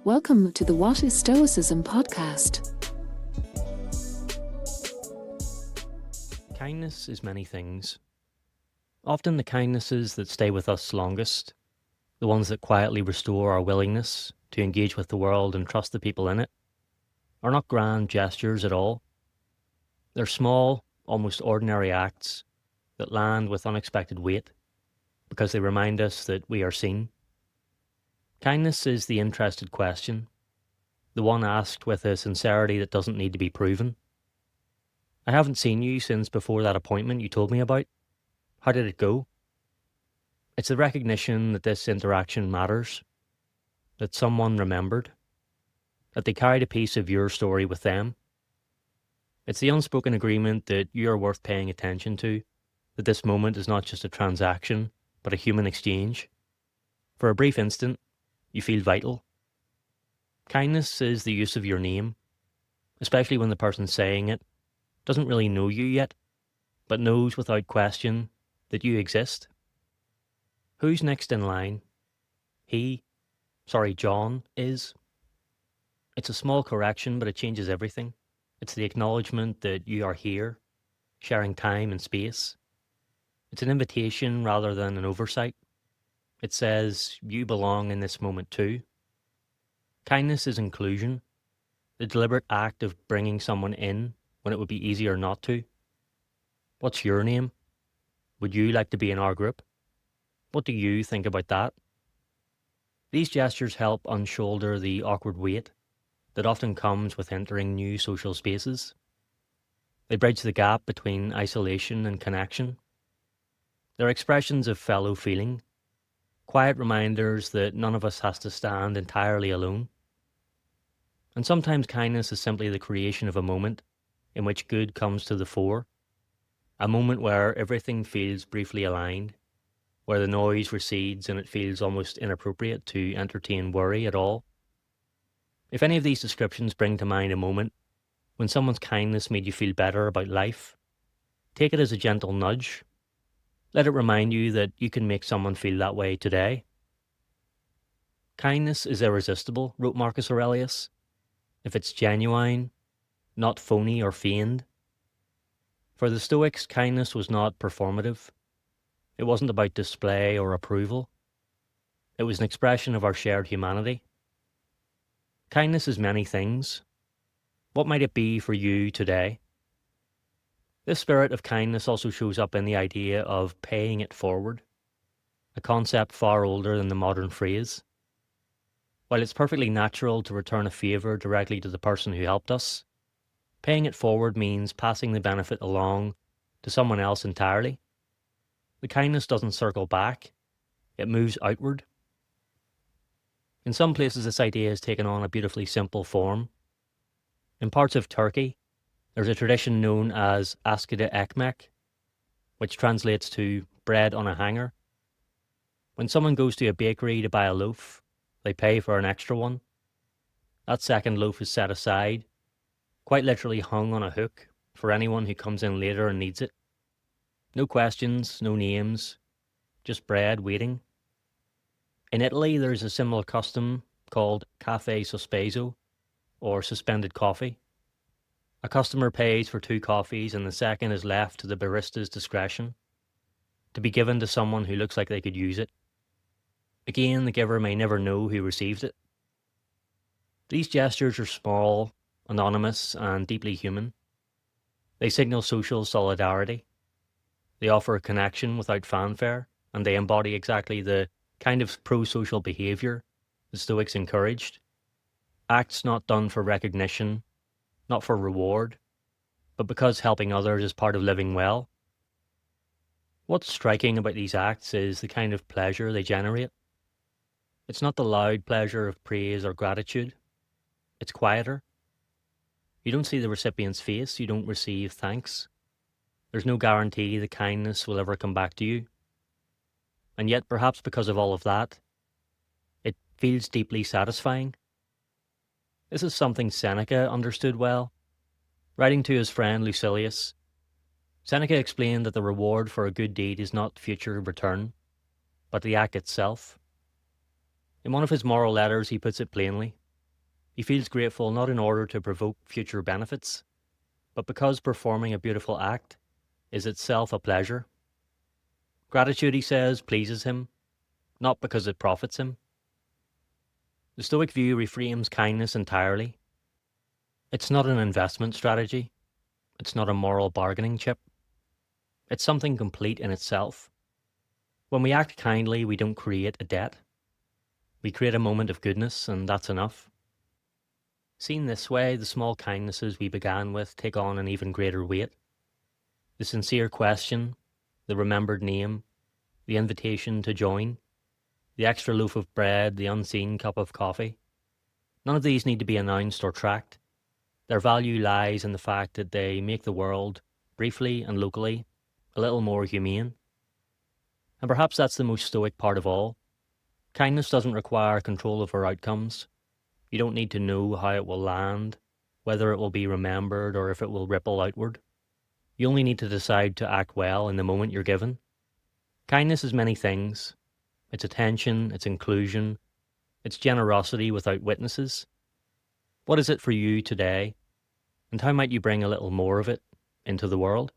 Welcome to the What is Stoicism podcast. Kindness is many things. Often the kindnesses that stay with us longest, the ones that quietly restore our willingness to engage with the world and trust the people in it, are not grand gestures at all. They're small, almost ordinary acts that land with unexpected weight because they remind us that we are seen. Kindness is the interested question, the one asked with a sincerity that doesn't need to be proven. I haven't seen you since before that appointment you told me about. How did it go? It's the recognition that this interaction matters, that someone remembered, that they carried a piece of your story with them. It's the unspoken agreement that you are worth paying attention to, that this moment is not just a transaction, but a human exchange. For a brief instant, you feel vital. Kindness is the use of your name, especially when the person saying it doesn't really know you yet, but knows without question that you exist. Who's next in line? John is. It's a small correction, but it changes everything. It's the acknowledgement that you are here, sharing time and space. It's an invitation rather than an oversight. It says, you belong in this moment too. Kindness is inclusion, the deliberate act of bringing someone in when it would be easier not to. What's your name? Would you like to be in our group? What do you think about that? These gestures help unshoulder the awkward weight that often comes with entering new social spaces. They bridge the gap between isolation and connection. They're expressions of fellow feeling, quiet reminders that none of us has to stand entirely alone. And sometimes kindness is simply the creation of a moment in which good comes to the fore, a moment where everything feels briefly aligned, where the noise recedes and it feels almost inappropriate to entertain worry at all. If any of these descriptions bring to mind a moment when someone's kindness made you feel better about life, take it as a gentle nudge. Let it remind you that you can make someone feel that way today. Kindness is irresistible, wrote Marcus Aurelius, if it's genuine, not phony or feigned. For the Stoics, kindness was not performative. It wasn't about display or approval. It was an expression of our shared humanity. Kindness is many things. What might it be for you today? This spirit of kindness also shows up in the idea of paying it forward, a concept far older than the modern phrase. While it's perfectly natural to return a favour directly to the person who helped us, paying it forward means passing the benefit along to someone else entirely. The kindness doesn't circle back, it moves outward. In some places this idea has taken on a beautifully simple form. In parts of Turkey, there's a tradition known as askıda ekmek, which translates to bread on a hanger. When someone goes to a bakery to buy a loaf, they pay for an extra one. That second loaf is set aside, quite literally hung on a hook, for anyone who comes in later and needs it. No questions, no names, just bread waiting. In Italy, there's a similar custom called caffè sospeso, or suspended coffee. A customer pays for 2 coffees and the second is left to the barista's discretion, to be given to someone who looks like they could use it. Again, the giver may never know who received it. These gestures are small, anonymous, and deeply human. They signal social solidarity. They offer a connection without fanfare, and they embody exactly the kind of pro-social behaviour the Stoics encouraged. Acts not done for recognition, not for reward, but because helping others is part of living well. What's striking about these acts is the kind of pleasure they generate. It's not the loud pleasure of praise or gratitude. It's quieter. You don't see the recipient's face, you don't receive thanks. There's no guarantee the kindness will ever come back to you. And yet, perhaps because of all of that, it feels deeply satisfying. This is something Seneca understood well. Writing to his friend Lucilius, Seneca explained that the reward for a good deed is not future return, but the act itself. In one of his moral letters, he puts it plainly. He feels grateful not in order to provoke future benefits, but because performing a beautiful act is itself a pleasure. Gratitude, he says, pleases him, not because it profits him. The Stoic view reframes kindness entirely. It's not an investment strategy. It's not a moral bargaining chip. It's something complete in itself. When we act kindly, we don't create a debt. We create a moment of goodness, and that's enough. Seen this way, the small kindnesses we began with take on an even greater weight. The sincere question, the remembered name, the invitation to join, the extra loaf of bread, the unseen cup of coffee. None of these need to be announced or tracked. Their value lies in the fact that they make the world, briefly and locally, a little more humane. And perhaps that's the most Stoic part of all. Kindness doesn't require control over outcomes. You don't need to know how it will land, whether it will be remembered or if it will ripple outward. You only need to decide to act well in the moment you're given. Kindness is many things. It's attention, it's inclusion, it's generosity without witnesses. What is it for you today? And how might you bring a little more of it into the world?